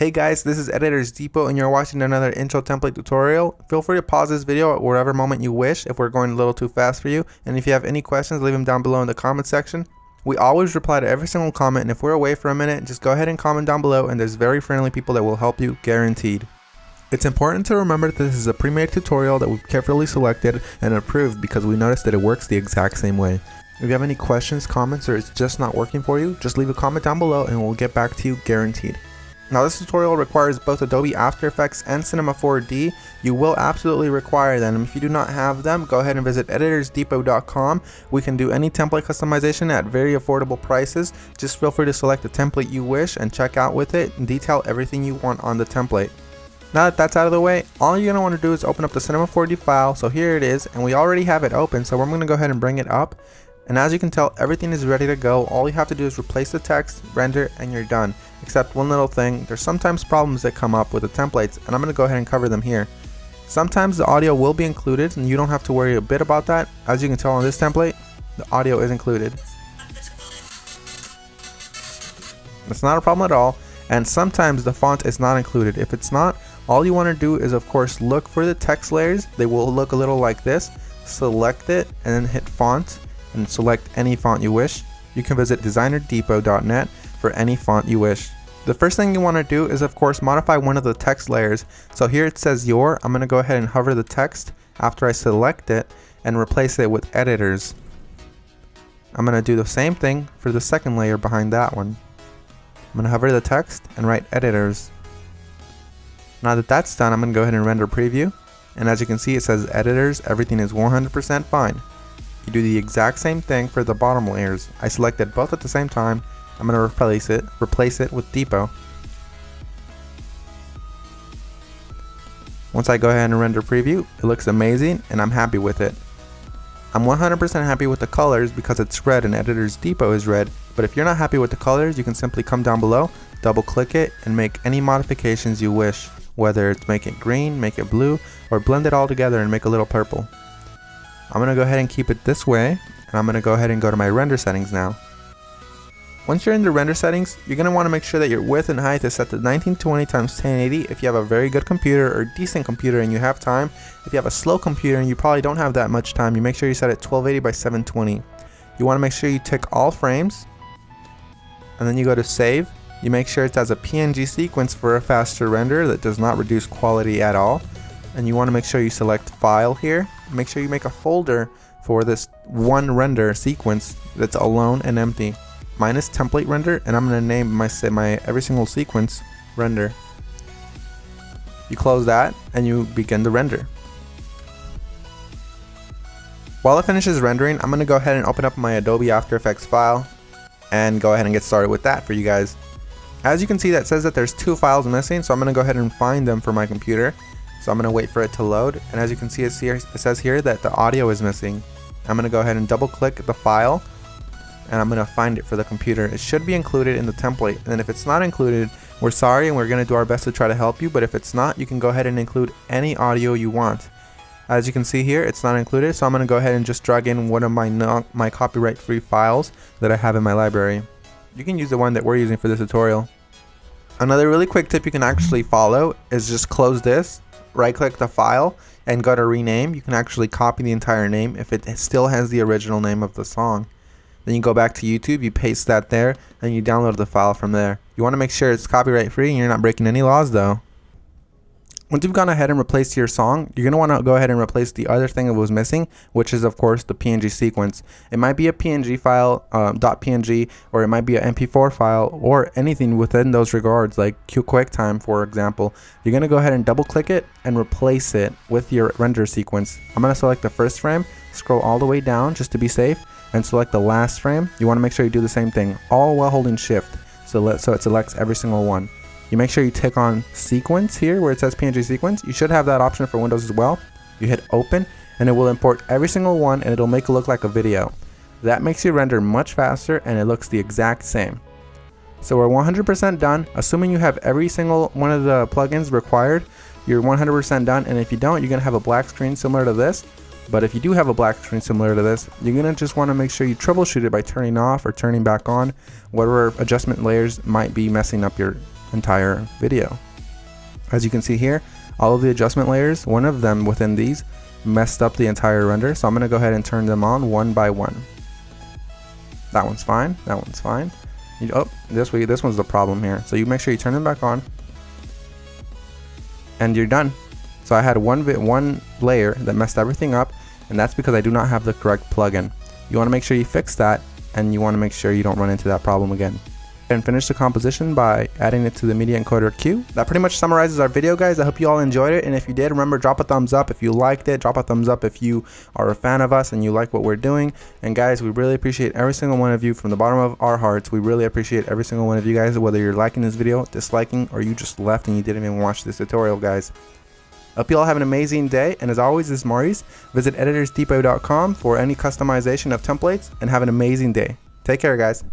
Hey guys, this is Editors Depot and you're watching another intro template tutorial. Feel free to pause this video at whatever moment you wish if we're going a little too fast for you. And if you have any questions, leave them down below in the comment section. We always reply to every single comment, and if we're away for a minute, just go ahead and comment down below and there's very friendly people that will help you, guaranteed. It's important to remember that this is a pre-made tutorial that we've carefully selected and approved because we noticed that it works the exact same way. If you have any questions, comments, or it's just not working for you, just leave a comment down below and we'll get back to you, guaranteed. Now this tutorial requires both Adobe After Effects and Cinema 4D. You will absolutely require them. If you do not have them, go ahead and visit EditorsDepot.com. We can do any template customization at very affordable prices. Just feel free to select the template you wish and check out with it and detail everything you want on the template. Now that that's out of the way, all you're going to want to do is open up the Cinema 4D file. So here it is, and we already have it open, so I'm going to go ahead and bring it up. And as you can tell, everything is ready to go. All you have to do is replace the text, render, and you're done. Except one little thing, there's sometimes problems that come up with the templates, and I'm going to go ahead and cover them here. Sometimes the audio will be included, and you don't have to worry a bit about that. As you can tell on this template, the audio is included. It's not a problem at all, and sometimes the font is not included. If it's not, all you want to do is of course look for the text layers. They will look a little like this. Select it, and then hit font, and select any font you wish. You can visit DesignerDepot.net for any font you wish. The first thing you want to do is of course modify one of the text layers. So here it says your. I'm going to go ahead and hover the text after I select it and replace it with editors. I'm going to do the same thing for the second layer behind that one. I'm going to hover the text and write editors. Now that that's done, I'm going to go ahead and render preview. And as you can see, it says editors, everything is 100% fine. You do the exact same thing for the bottom layers. I selected both at the same time. I'm going to replace it with Depot. Once I go ahead and render preview, it looks amazing and I'm happy with it. I'm 100% happy with the colors because it's red and Editors Depot is red. But if you're not happy with the colors, you can simply come down below, double click it, and make any modifications you wish. Whether it's make it green, make it blue, or blend it all together and make a little purple. I'm going to go ahead and keep it this way, and I'm going to go ahead and go to my render settings now. Once you're in the render settings, you're going to want to make sure that your width and height is set to 1920 x 1080 if you have a very good computer or decent computer and you have time. If you have a slow computer and you probably don't have that much time, you make sure you set it 1280 by 720. You want to make sure you tick all frames, and then you go to save. You make sure it has a PNG sequence for a faster render that does not reduce quality at all. And you want to make sure you select file here. Make sure you make a folder for this one render sequence that's alone and empty. Mine is template render, and I'm going to name my every single sequence render. You close that and you begin the render. While it finishes rendering, I'm going to go ahead and open up my Adobe After Effects file and go ahead and get started with that for you guys. As you can see, that says that there's two files missing, so I'm going to go ahead and find them for my computer. So I'm going to wait for it to load, and as you can see, it says here that the audio is missing. I'm going to go ahead and double click the file, and I'm going to find it for the computer. It should be included in the template, and if it's not included, we're sorry and we're going to do our best to try to help you, but if it's not, you can go ahead and include any audio you want. As you can see here, it's not included, so I'm going to go ahead and just drag in one of my copyright-free files that I have in my library. You can use the one that we're using for this tutorial. Another really quick tip you can actually follow is just close this, right click the file, and go to rename. You can actually copy the entire name if it still has the original name of the song. Then you go back to YouTube, you paste that there, and you download the file from there. You want to make sure it's copyright free and you're not breaking any laws though. Once you've gone ahead and replaced your song, you're going to want to go ahead and replace the other thing that was missing, which is of course the PNG sequence. It might be a PNG file, .png, or it might be an MP4 file, or anything within those regards, like QuickTime for example. You're going to go ahead and double click it and replace it with your render sequence. I'm going to select the first frame, scroll all the way down just to be safe, and select the last frame. You want to make sure you do the same thing, all while holding shift, so it selects every single one. You make sure you tick on sequence here where it says PNG sequence. You should have that option for Windows as well. You hit open and it will import every single one and it'll make it look like a video. That makes your render much faster and it looks the exact same. So we're 100% done. Assuming you have every single one of the plugins required, you're 100% done, and if you don't, you're going to have a black screen similar to this. But if you do have a black screen similar to this, you're going to just want to make sure you troubleshoot it by turning off or turning back on whatever adjustment layers might be messing up your entire video. As you can see here, all of the adjustment layers, one of them within these messed up the entire render, so I'm going to go ahead and turn them on one by one. That one's fine, that one's fine. Oh, this one's the problem here. So you make sure you turn them back on, and you're done. So I had one layer that messed everything up, and that's because I do not have the correct plugin. You want to make sure you fix that, and you want to make sure you don't run into that problem again. And finish the composition by adding it to the media encoder queue. That pretty much summarizes our video, guys. I hope you all enjoyed it, and if you did, remember, drop a thumbs up if you liked it. Drop a thumbs up if you are a fan of us and you like what we're doing. And guys, we really appreciate every single one of you from the bottom of our hearts. We really appreciate every single one of you guys, whether you're liking this video, disliking, or you just left and you didn't even watch this tutorial, guys. Hope you all have an amazing day, and as always, this is Maurice. Visit EditorsDepot.com for any customization of templates, and have an amazing day. Take care, guys.